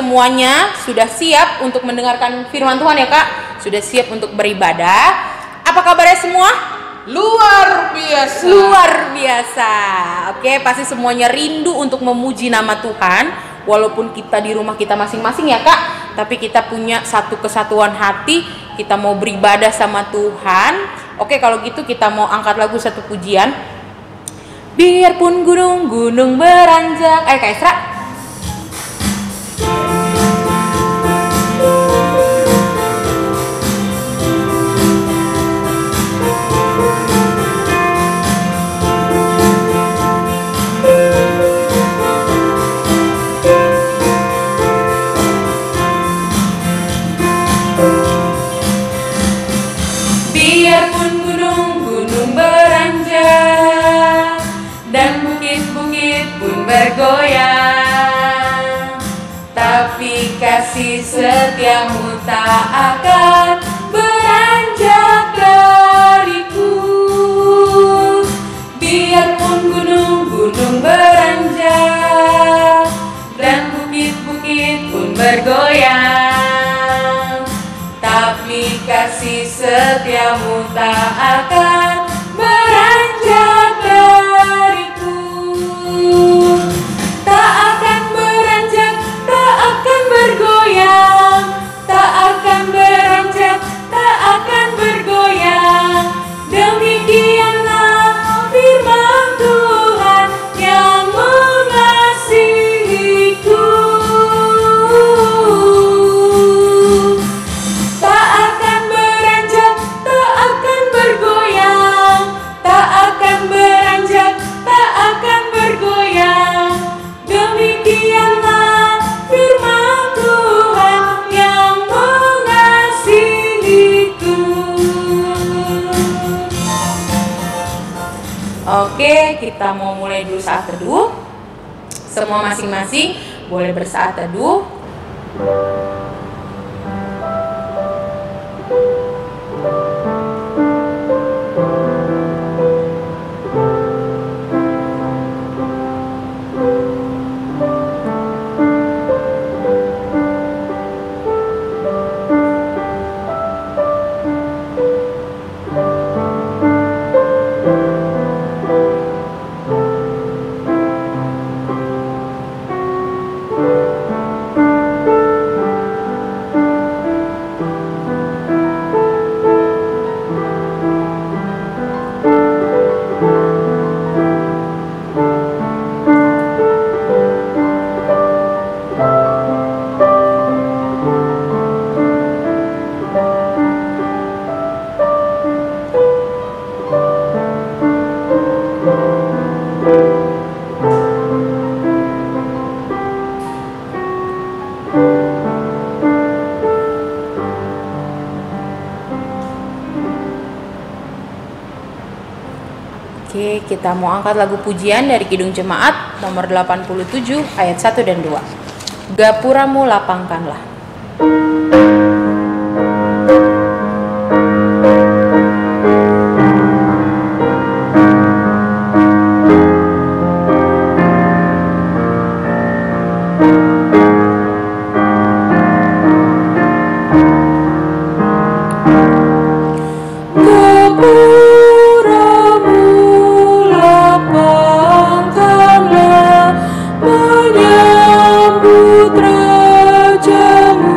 semuanya sudah siap untuk mendengarkan firman Tuhan ya Kak? Sudah siap untuk beribadah? Apa kabarnya semua? Luar biasa. Luar biasa. Oke, pasti semuanya rindu untuk memuji nama Tuhan. Walaupun kita di rumah kita masing-masing ya Kak, tapi kita punya satu kesatuan hati. Kita mau beribadah sama Tuhan. Oke, kalau gitu kita mau angkat lagu satu pujian. Biarpun gunung-gunung beranjak. Ayo Kak Esra. Biarpun gunung-gunung beranjak dan bukit-bukit pun bergoyang, tapi kasih setiamu tak akan beranjak dariku. Biarpun gunung-gunung beranjak dan bukit-bukit pun bergoyang, tapi kasih setiamu tak akan beranjak dariku. Tak akan beranjak, tak akan bergoyang, tak akan beranjak, tak akan bergoyang. Demikianlah firman Tuhan yang mengasihiku. Tak akan beranjak, tak akan bergoyang, tak akan beranjak, tak akan bergoyang. Demikianlah firman Tuhan yang mengasihiku. Oke, kita mau mulai dulu saat teduh. Semua masing-masing boleh bersaat teduh. Oke, kita mau angkat lagu pujian dari Kidung Jemaat nomor 87 ayat 1 dan 2. Gapuramu lapangkanlah. Menyambut Rajamu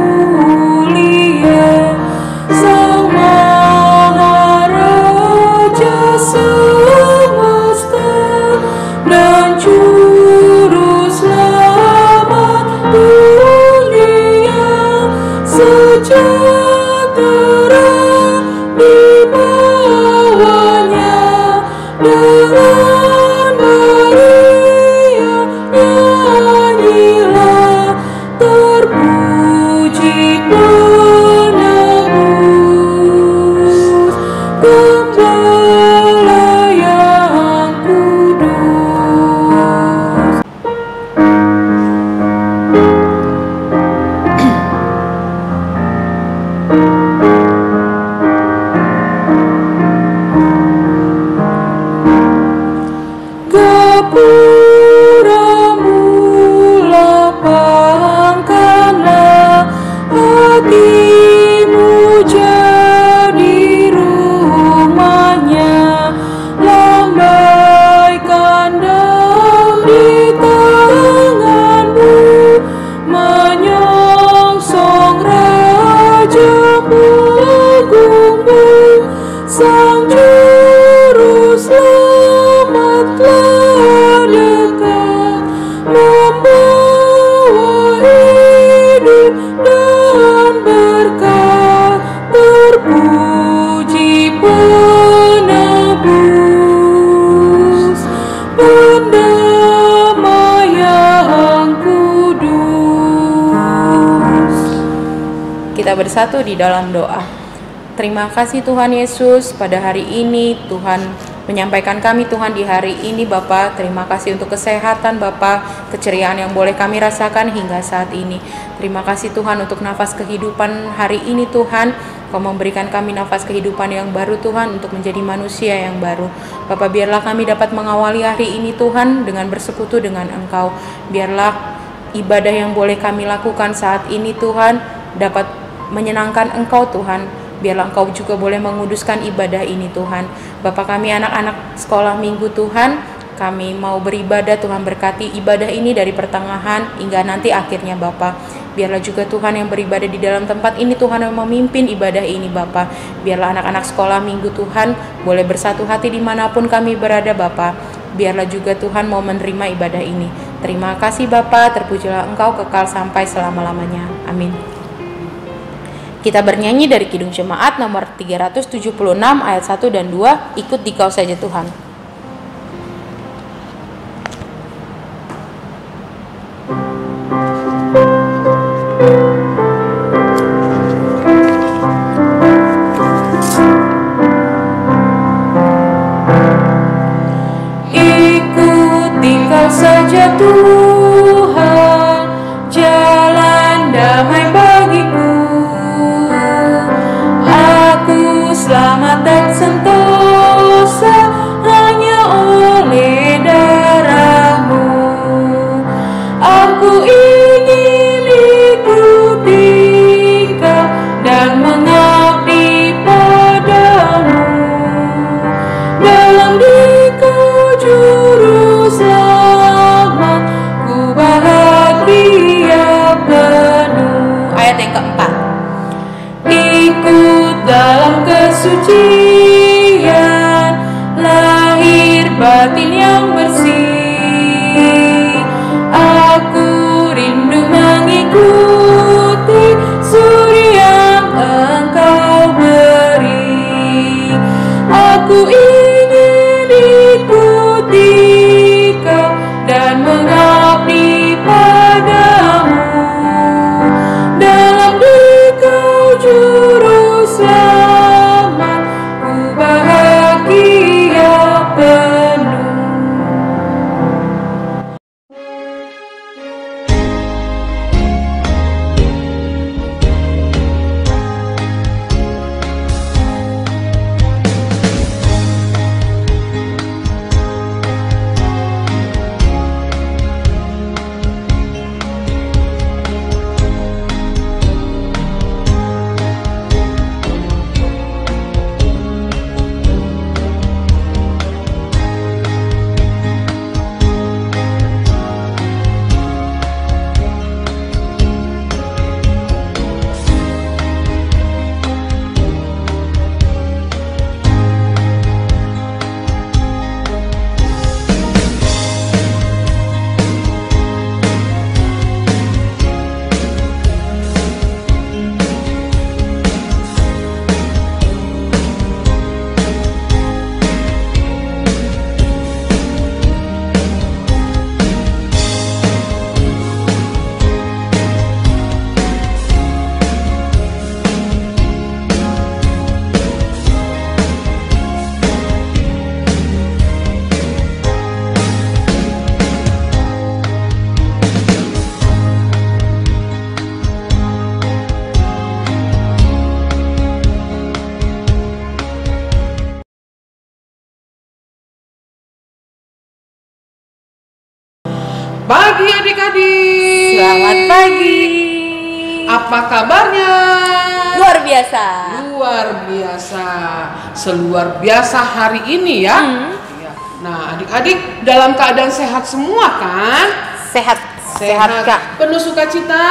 Sang Juru Selamat telah datang, membawa hidup dan berkat. Terpuji penebus, pendamai yang kudus. Kita bersatu di dalam doa. Terima kasih Tuhan Yesus, pada hari ini Tuhan menyampaikan kami Tuhan di hari ini Bapa. Terima kasih untuk kesehatan Bapa, keceriaan yang boleh kami rasakan hingga saat ini. Terima kasih Tuhan untuk nafas kehidupan hari ini Tuhan. Kau memberikan kami nafas kehidupan yang baru Tuhan, untuk menjadi manusia yang baru. Bapa, biarlah kami dapat mengawali hari ini Tuhan dengan bersekutu dengan Engkau. Biarlah ibadah yang boleh kami lakukan saat ini Tuhan dapat menyenangkan Engkau Tuhan. Biarlah Engkau juga boleh menguduskan ibadah ini Tuhan. Bapa, kami anak-anak sekolah minggu Tuhan, kami mau beribadah Tuhan, berkati ibadah ini dari pertengahan hingga nanti akhirnya Bapa. Biarlah juga Tuhan yang beribadah di dalam tempat ini Tuhan yang memimpin ibadah ini Bapa. Biarlah anak-anak sekolah minggu Tuhan boleh bersatu hati dimanapun kami berada Bapa. Biarlah juga Tuhan mau menerima ibadah ini. Terima kasih Bapa, terpujilah Engkau kekal sampai selama-lamanya. Amin. Kita bernyanyi dari Kidung Jemaat nomor 376 ayat 1 dan 2, ikut Dikau saja Tuhan. Ikut Dikau saja Tuhan, jalan damai bagiku. Selamat dan sentosa hanya oleh darah-Mu. Aku ingin ikuti Kau dan mengabdi padamu. Dalam Dikau Juru Selamat, ku bahagia penuh. Ayat yang keempat. Ikut dalam kesucian, lahir batin yang bersih. Aku rindu mengikuti suri yang Engkau beri. Aku ingin ikuti Kau dan mengabdi padamu. Dalam Dikau Juru Selamat, ku bahagia penuh. Pagi adik-adik. Selamat pagi. Apa kabarnya? Luar biasa. Luar biasa. Seluar biasa hari ini ya. Iya. Nah, adik-adik dalam keadaan sehat semua kan? Sehat Kak. Penuh sukacita?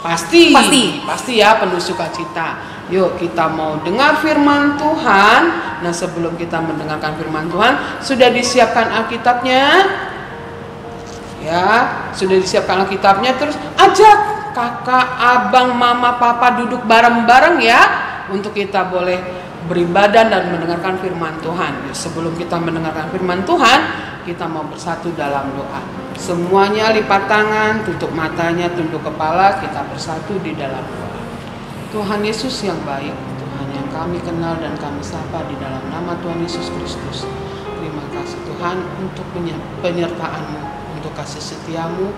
Pasti. Pasti. Pasti ya, penuh sukacita. Yuk kita mau dengar firman Tuhan. Nah sebelum kita mendengarkan firman Tuhan, sudah disiapkan Alkitabnya? Ya, sudah disiapkan Alkitabnya. Terus ajak kakak, abang, mama, papa duduk bareng-bareng ya, untuk kita boleh beribadah dan mendengarkan firman Tuhan. Yuk, sebelum kita mendengarkan firman Tuhan, kita mau bersatu dalam doa. Semuanya lipat tangan, tutup matanya, tunduk kepala, kita bersatu di dalam doa. Tuhan Yesus yang baik, Tuhan yang kami kenal dan kami sapa di dalam nama Tuhan Yesus Kristus. Terima kasih Tuhan untuk penyertaan-Mu, untuk kasih setia-Mu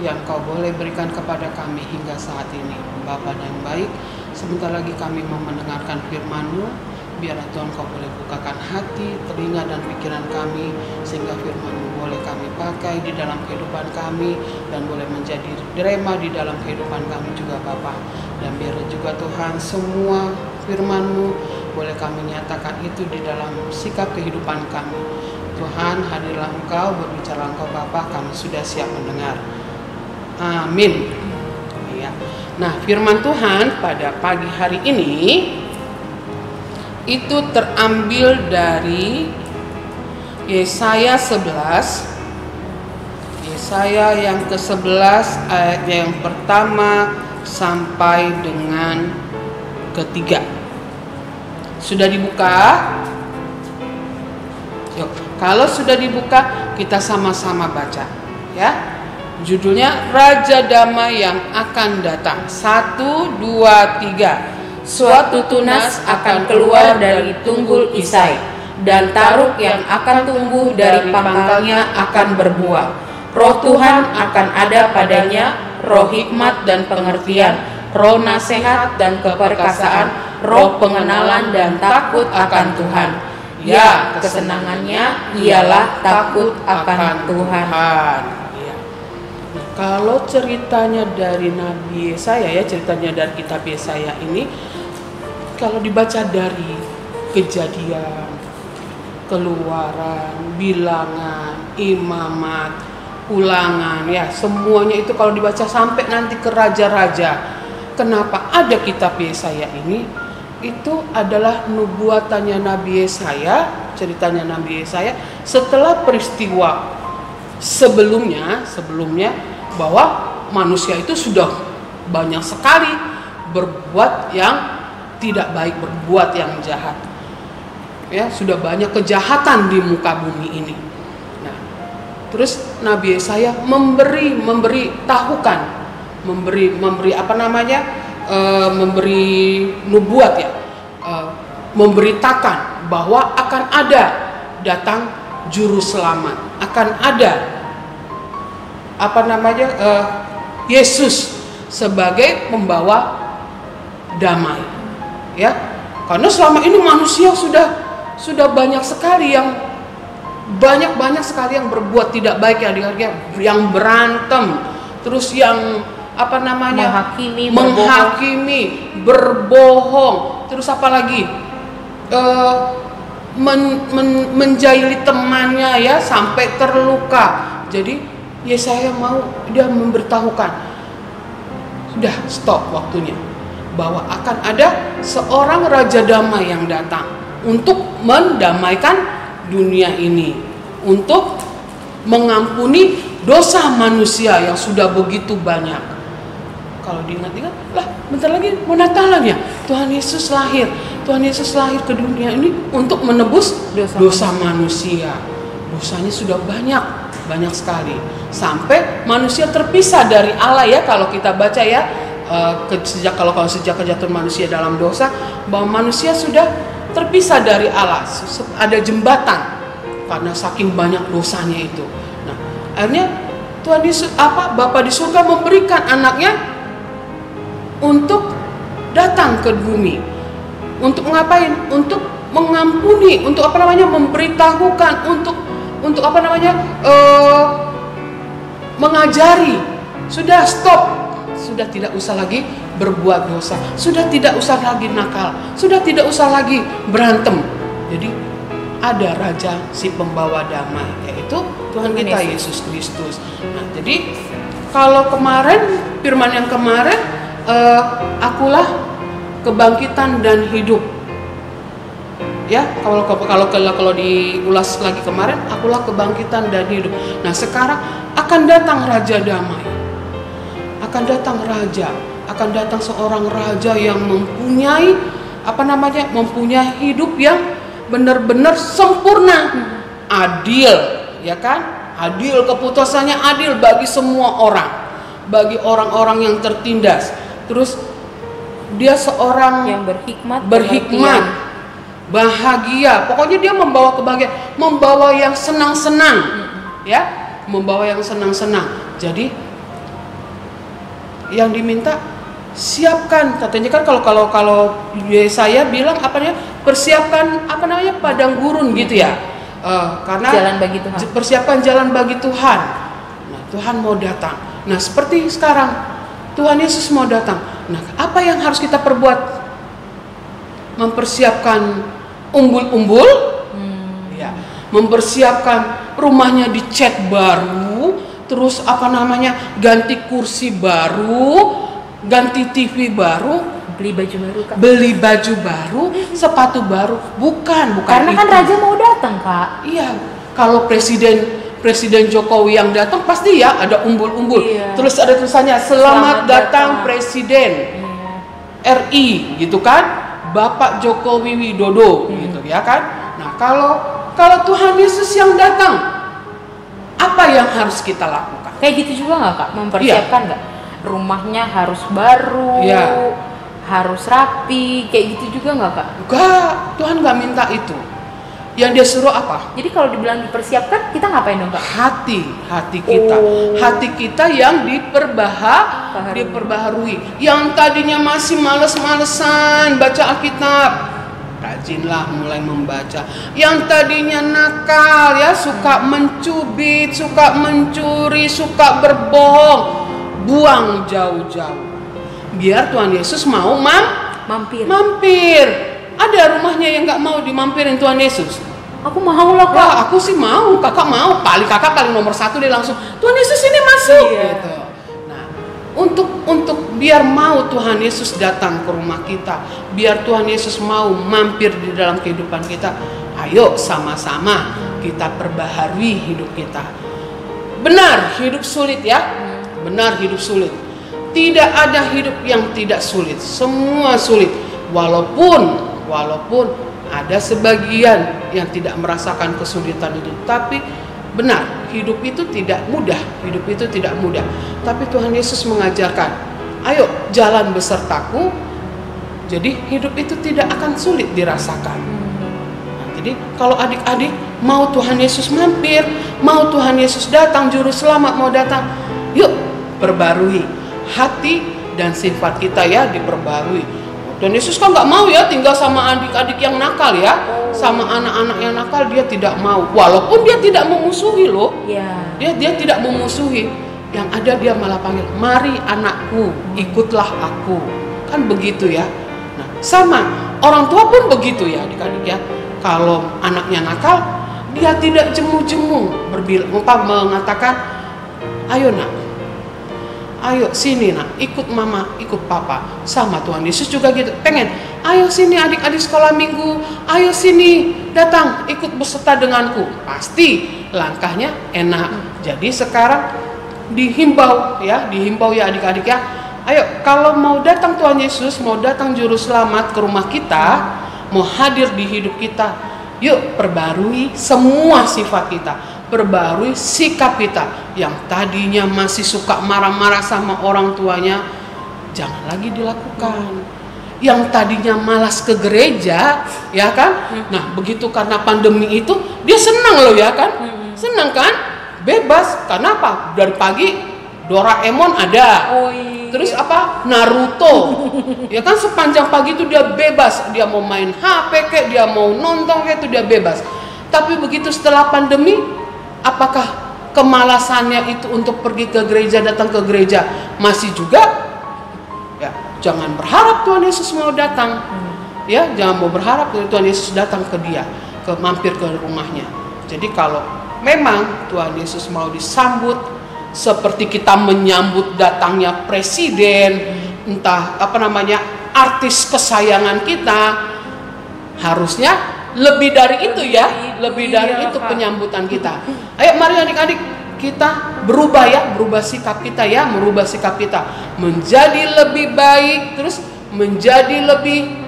yang Kau boleh berikan kepada kami hingga saat ini. Bapa yang baik, sebentar lagi kami mau mendengarkan firman-Mu. Biarlah Tuhan Kau boleh bukakan hati, telinga dan pikiran kami, sehingga firman-Mu boleh kami pakai di dalam kehidupan kami dan boleh menjadi rema di dalam kehidupan kami juga Bapa. Dan biar juga Tuhan semua firman-Mu boleh kami nyatakan itu di dalam sikap kehidupan kami. Tuhan, hadirlah Engkau, berbicara Engkau Bapa, kami sudah siap mendengar. Amin. Ya. Nah, firman Tuhan pada pagi hari ini itu terambil dari Yesaya 11. Yesaya yang ke-11 ayat yang pertama sampai dengan ketiga. Sudah dibuka? Yuk, kalau sudah dibuka kita sama-sama baca ya. Judulnya Raja Damai yang akan datang. 1, 2, 3. Suatu tunas akan keluar dari tunggul Isai, dan taruk yang akan tumbuh dari pangkalnya akan berbuah. Roh Tuhan akan ada padanya, roh hikmat dan pengertian, roh nasihat dan keperkasaan, roh pengenalan dan takut akan Tuhan. Ya, kesenangannya ialah takut akan Tuhan. Ya. Nah, kalau ceritanya dari Nabi Yesaya ya, ceritanya dari kitab Yesaya ini, kalau dibaca dari Kejadian, Keluaran, Bilangan, Imamat, Ulangan ya, semuanya itu kalau dibaca sampai nanti ke raja-raja. Kenapa ada kitab Yesaya ini? Itu adalah nubuatannya Nabi Yesaya, ceritanya Nabi Yesaya setelah peristiwa sebelumnya bahwa manusia itu sudah banyak sekali berbuat yang tidak baik, berbuat yang jahat. Ya, sudah banyak kejahatan di muka bumi ini. Nah, terus Nabi Yesaya memberi nubuat ya, memberitakan bahwa akan ada datang juru selamat, akan ada Yesus sebagai pembawa damai ya. Karena selama ini manusia sudah banyak sekali yang berbuat tidak baik ya, yang berantem, terus yang menghakimi, berbohong, terus apalagi menjahili temannya ya sampai terluka. Jadi Yesaya dia memberitahukan, sudah stop waktunya, bahwa akan ada seorang raja damai yang datang untuk mendamaikan dunia ini, untuk mengampuni dosa manusia yang sudah begitu banyak. Kalau diingat-ingat, lah bentar lagi mau Natalan ya, Tuhan Yesus lahir ke dunia ini untuk menebus dosa manusia. Dosanya sudah banyak sekali, sampai manusia terpisah dari Allah ya. Kalau kita baca ya, sejak kejatuhan manusia dalam dosa, bahwa manusia sudah terpisah dari Allah, ada jembatan karena saking banyak dosanya itu. Nah, akhirnya Tuhan Yesus Bapa di surga memberikan anaknya untuk datang ke bumi. Untuk ngapain? Untuk mengampuni, untuk memberitahukan, untuk mengajari. Sudah stop, sudah tidak usah lagi berbuat dosa, sudah tidak usah lagi nakal, sudah tidak usah lagi berantem. Jadi ada raja si pembawa damai, yaitu Tuhan kita Yesus Kristus. Nah, jadi kalau kemarin firman yang kemarin, akulah kebangkitan dan hidup. Ya, kalau diulas lagi kemarin, akulah kebangkitan dan hidup. Nah, sekarang akan datang Raja Damai. Akan datang raja, akan datang seorang raja yang mempunyai mempunyai hidup yang benar-benar sempurna, adil, ya kan? Adil, keputusannya adil bagi semua orang, bagi orang-orang yang tertindas. Terus dia seorang yang berhikmat, bahagia. Pokoknya dia membawa kebahagiaan, membawa yang senang-senang, ya, membawa yang senang-senang. Jadi yang diminta siapkan, katanya kan kalau saya bilang persiapkan padang gurun gitu ya, karena jalan bagi Tuhan. Persiapkan jalan bagi Tuhan. Nah, Tuhan mau datang. Nah, seperti sekarang Tuhan Yesus mau datang. Nah, apa yang harus kita perbuat? Mempersiapkan umbul-umbul, ya, mempersiapkan rumahnya dicat baru, terus ganti kursi baru, ganti TV baru, beli baju baru, Kak. Beli baju baru, sepatu baru. Bukan Karena itu. kan raja mau datang, Kak. Iya, kalau Presiden Jokowi yang datang pasti ya ada umbul-umbul. Iya. Terus ada tulisannya selamat datang Presiden RI gitu kan, Bapak Jokowi Widodo gitu ya kan. Nah, kalau Tuhan Yesus yang datang, apa yang harus kita lakukan? Kayak gitu juga nggak, Kak? Mempersiapkan nggak? Rumahnya harus baru, harus rapi, kayak gitu juga nggak, Kak? Enggak, Tuhan nggak minta itu. Yang dia suruh apa? Jadi kalau dibilang dipersiapkan, kita ngapain dong, Kak? Hati kita, hati kita yang diperbaharui. Yang tadinya masih males-malesan baca Alkitab, rajinlah mulai membaca. Yang tadinya nakal ya, suka mencubit, suka mencuri, suka berbohong, buang jauh-jauh. Biar Tuhan Yesus mau mampir. Ada rumahnya yang nggak mau dimampirin Tuhan Yesus? Aku mau lah, Kak. Wah, aku sih mau, kakak mau. Kakak paling nomor 1 dia langsung, Tuhan Yesus ini masuk. Iya. Gitu. Nah, untuk biar mau Tuhan Yesus datang ke rumah kita, biar Tuhan Yesus mau mampir di dalam kehidupan kita, ayo sama-sama kita perbaharui hidup kita. Benar, hidup sulit ya. Benar, hidup sulit. Tidak ada hidup yang tidak sulit. Semua sulit. Walaupun ada sebagian yang tidak merasakan kesulitan itu, tapi benar, hidup itu tidak mudah. Tapi Tuhan Yesus mengajarkan, ayo jalan besertaku. Jadi hidup itu tidak akan sulit dirasakan. Nah, jadi kalau adik-adik mau Tuhan Yesus mampir, mau Tuhan Yesus datang, juru selamat mau datang, yuk perbarui hati dan sifat kita ya, diperbarui. Tuhan Yesus kan nggak mau ya tinggal sama adik-adik yang nakal ya, sama anak-anak yang nakal, dia tidak mau. Walaupun dia tidak memusuhi loh, dia tidak memusuhi. Yang ada dia malah panggil, mari anakku, ikutlah aku. Kan begitu ya. Nah, sama orang tua pun begitu ya adik-adik ya. Kalau anaknya nakal, dia tidak jemu-jemu mengatakan, ayo nak, ayo sini nak, ikut mama, ikut papa. Sama Tuhan Yesus juga gitu, pengen, ayo sini adik-adik sekolah minggu, ayo sini datang ikut beserta denganku. Pasti langkahnya enak. Jadi sekarang dihimbau ya adik-adik ya, ayo kalau mau datang Tuhan Yesus, mau datang juru selamat ke rumah kita, mau hadir di hidup kita, yuk perbarui semua sifat kita, perbarui sikap kita. Yang tadinya masih suka marah-marah sama orang tuanya, jangan lagi dilakukan. Yang tadinya malas ke gereja, ya kan? Nah, begitu karena pandemi itu, dia senang loh ya kan? Senang kan? Bebas. Karena apa? Dari pagi Doraemon ada. Terus apa? Naruto. Ya kan, sepanjang pagi itu dia bebas. Dia mau main HP kayak, dia mau nonton kayak, itu dia bebas. Tapi begitu setelah pandemi, apakah kemalasannya itu untuk pergi ke gereja, datang ke gereja masih juga? Ya, jangan berharap Tuhan Yesus mau datang. Ya, jangan mau berharap Tuhan Yesus datang ke dia, mampir ke rumahnya. Jadi kalau memang Tuhan Yesus mau disambut seperti kita menyambut datangnya presiden, entah artis kesayangan kita, harusnya lebih dari itu ya, lebih dari itu penyambutan kita. Ayo mari adik-adik kita berubah ya, berubah sikap kita ya, merubah sikap kita menjadi lebih baik, terus menjadi lebih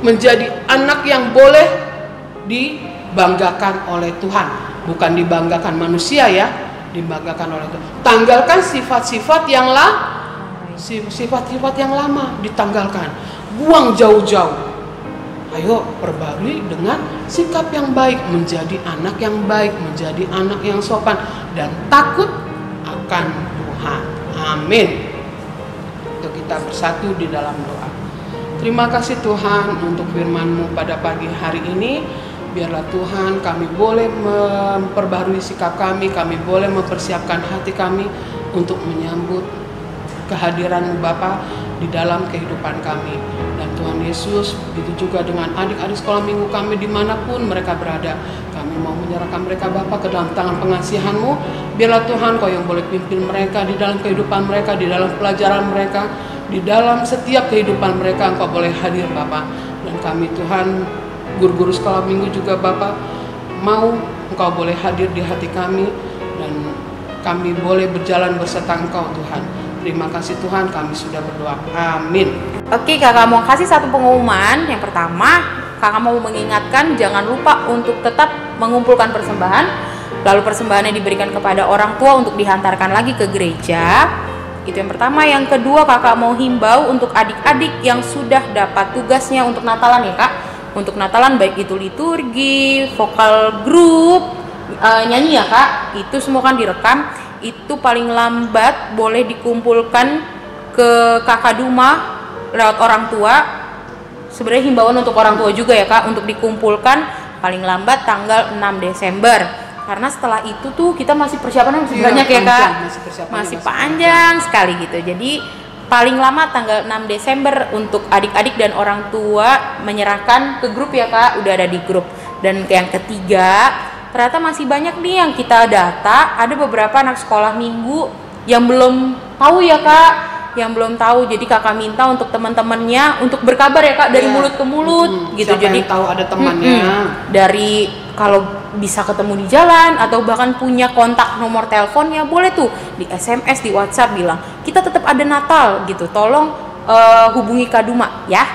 menjadi anak yang boleh dibanggakan oleh Tuhan, bukan dibanggakan manusia ya, dibanggakan oleh Tuhan. Tanggalkan sifat-sifat yang lama, ditanggalkan, buang jauh-jauh. Ayo perbarui dengan sikap yang baik, menjadi anak yang baik, menjadi anak yang sopan dan takut akan Tuhan. Amin. Untuk kita bersatu di dalam doa. Terima kasih Tuhan untuk firman-Mu pada pagi hari ini. Biarlah Tuhan kami boleh memperbarui sikap kami boleh mempersiapkan hati kami untuk menyambut kehadiran-Mu Bapa di dalam kehidupan kami. Dan Tuhan Yesus, begitu juga dengan adik-adik sekolah minggu kami dimanapun mereka berada, kami mau menyerahkan mereka Bapa ke dalam tangan pengasihan-Mu. Biarlah Tuhan Kau yang boleh pimpin mereka di dalam kehidupan mereka, di dalam pelajaran mereka, di dalam setiap kehidupan mereka. Engkau boleh hadir Bapa. Dan kami Tuhan, guru-guru sekolah minggu juga Bapa, mau Engkau boleh hadir di hati kami, dan kami boleh berjalan beserta Engkau Tuhan. Terima kasih Tuhan, kami sudah berdoa. Amin. Oke, kakak mau kasih satu pengumuman. Yang pertama, kakak mau mengingatkan jangan lupa untuk tetap mengumpulkan persembahan. Lalu persembahannya diberikan kepada orang tua untuk dihantarkan lagi ke gereja. Itu yang pertama. Yang kedua, kakak mau himbau untuk adik-adik yang sudah dapat tugasnya untuk Natalan ya kak. Untuk Natalan baik itu liturgi, vokal grup, nyanyi ya kak. Itu semua kan direkam. Itu paling lambat boleh dikumpulkan ke kakak Duma lewat orang tua. Sebenarnya himbauan untuk orang tua juga ya kak, untuk dikumpulkan paling lambat tanggal 6 Desember. Karena setelah itu tuh kita masih persiapannya masih banyak ya kak, masih panjang sekali gitu. Jadi paling lama tanggal 6 Desember untuk adik-adik dan orang tua menyerahkan ke grup ya kak, udah ada di grup. Dan yang ketiga, ternyata masih banyak nih yang kita data, ada beberapa anak sekolah minggu yang belum tahu ya kak, yang belum tahu. Jadi kakak minta untuk teman-temannya untuk berkabar ya kak, dari mulut ke mulut gitu. Siapa jadi yang tahu ada temannya, dari kalau bisa ketemu di jalan atau bahkan punya kontak nomor teleponnya, boleh tuh di SMS, di WhatsApp bilang kita tetap ada Natal gitu, tolong hubungi Kak Duma ya,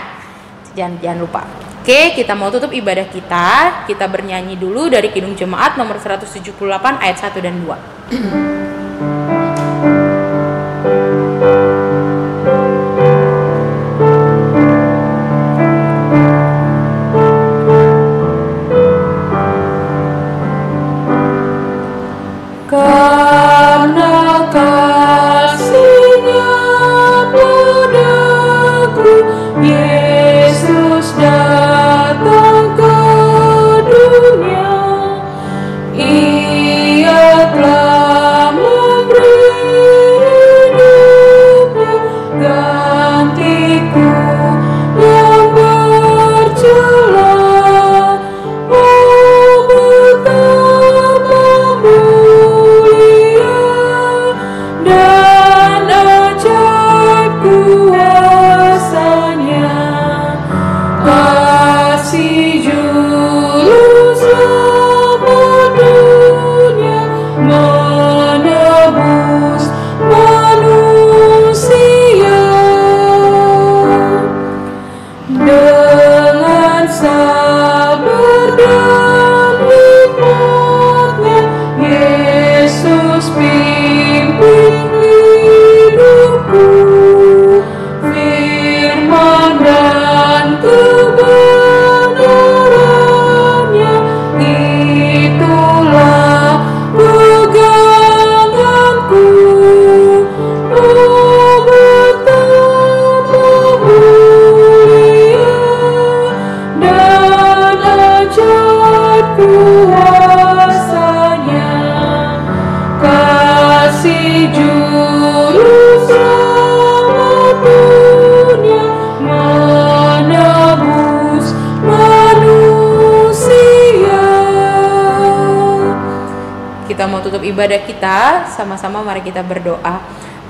jangan lupa. Oke, kita mau tutup ibadah kita bernyanyi dulu dari Kidung Jemaat nomor 178 ayat 1 dan 2. Karena kasih-Nya padaku, Yesus datang ke dunia. Ia telah memberi hidupnya, gantiku yang bercela. Oh, betapa mulia dan ajaib kuasa-Nya. Kasih juru selamat dunia, menebus manusia. Dengan sabar dan hikmat-Nya, Yesus pimpin hidupku. Firman dan kebenaran-Nya, itulah peganganku. Oh, betapa mulia dan ajaib kuasa-Nya. Kasih juru selamat dunia, menebus manusia. Kita mau tutup ibadah kita, sama-sama mari kita berdoa.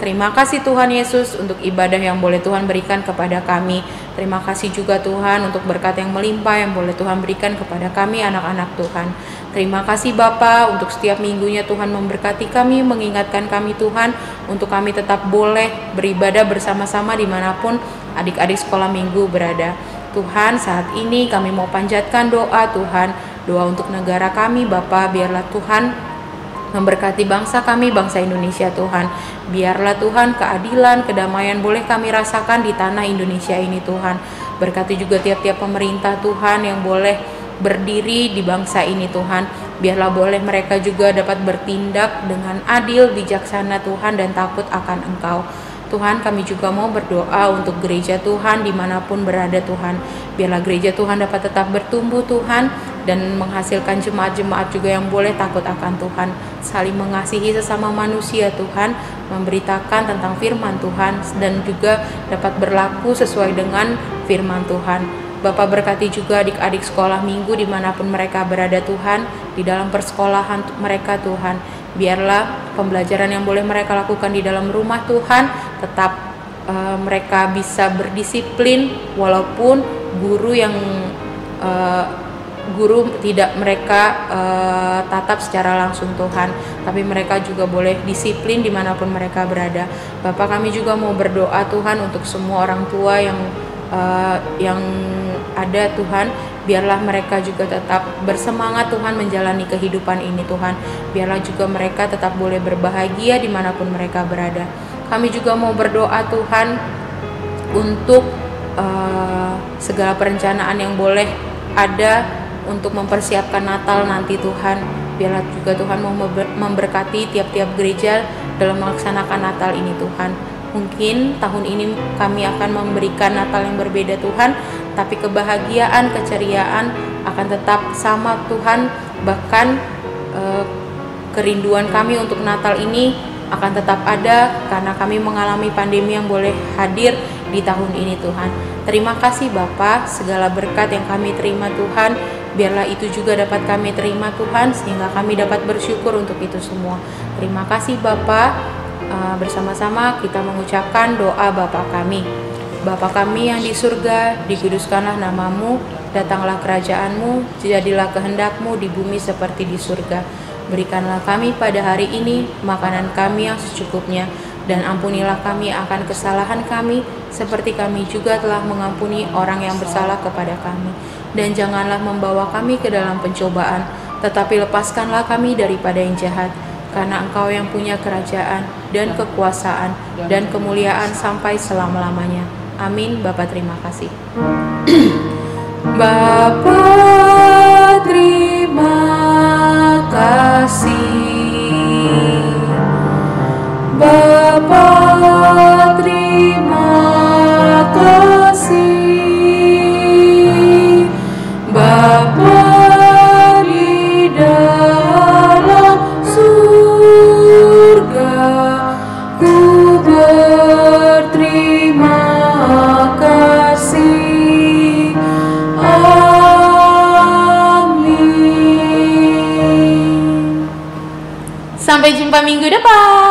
Terima kasih Tuhan Yesus untuk ibadah yang boleh Tuhan berikan kepada kami. Terima kasih juga Tuhan untuk berkat yang melimpah yang boleh Tuhan berikan kepada kami anak-anak Tuhan. Terima kasih Bapa untuk setiap minggunya Tuhan memberkati kami, mengingatkan kami Tuhan untuk kami tetap boleh beribadah bersama-sama dimanapun adik-adik sekolah minggu berada. Tuhan, saat ini kami mau panjatkan doa Tuhan, doa untuk negara kami Bapa, biarlah Tuhan memberkati bangsa kami, bangsa Indonesia Tuhan. Biarlah Tuhan keadilan, kedamaian boleh kami rasakan di tanah Indonesia ini Tuhan. Berkati juga tiap-tiap pemerintah Tuhan yang boleh berdiri di bangsa ini Tuhan. Biarlah boleh mereka juga dapat bertindak dengan adil, bijaksana Tuhan, dan takut akan Engkau. Tuhan, kami juga mau berdoa untuk gereja Tuhan dimanapun berada Tuhan. Biarlah gereja Tuhan dapat tetap bertumbuh Tuhan, dan menghasilkan jemaat-jemaat juga yang boleh takut akan Tuhan, saling mengasihi sesama manusia Tuhan, memberitakan tentang firman Tuhan, dan juga dapat berlaku sesuai dengan firman Tuhan. Bapak berkati juga adik-adik sekolah minggu dimanapun mereka berada Tuhan, di dalam persekolahan mereka Tuhan. Biarlah pembelajaran yang boleh mereka lakukan di dalam rumah Tuhan, tetap mereka bisa berdisiplin, walaupun guru tidak mereka tatap secara langsung Tuhan, tapi mereka juga boleh disiplin dimanapun mereka berada. Bapak, kami juga mau berdoa Tuhan untuk semua orang tua yang ada Tuhan. Biarlah mereka juga tetap bersemangat Tuhan menjalani kehidupan ini Tuhan. Biarlah juga mereka tetap boleh berbahagia dimanapun mereka berada. Kami juga mau berdoa Tuhan untuk segala perencanaan yang boleh ada untuk mempersiapkan Natal nanti Tuhan. Biarlah juga Tuhan mau memberkati tiap-tiap gereja dalam melaksanakan Natal ini Tuhan. Mungkin tahun ini kami akan memberikan Natal yang berbeda Tuhan, tapi kebahagiaan, keceriaan akan tetap sama Tuhan. Bahkan kerinduan kami untuk Natal ini akan tetap ada karena kami mengalami pandemi yang boleh hadir di tahun ini Tuhan. Terima kasih Bapa, segala berkat yang kami terima Tuhan, biarlah itu juga dapat kami terima Tuhan, sehingga kami dapat bersyukur untuk itu semua. Terima kasih Bapa. Bersama-sama kita mengucapkan doa Bapa kami. Bapa kami yang di surga, dikuduskanlah namamu, datanglah kerajaanmu, jadilah kehendakmu di bumi seperti di surga. Berikanlah kami pada hari ini makanan kami yang secukupnya, dan ampunilah kami akan kesalahan kami, seperti kami juga telah mengampuni orang yang bersalah kepada kami. Dan janganlah membawa kami ke dalam pencobaan, tetapi lepaskanlah kami daripada yang jahat. Karena Engkau yang punya kerajaan dan kekuasaan dan kemuliaan sampai selama-lamanya. Amin. Bapa, terima kasih. Bapa, terima kasih. Bapa, terima kasih. Bapa di dalam surga, ku berterima kasih. Amin. Sampai jumpa minggu depan.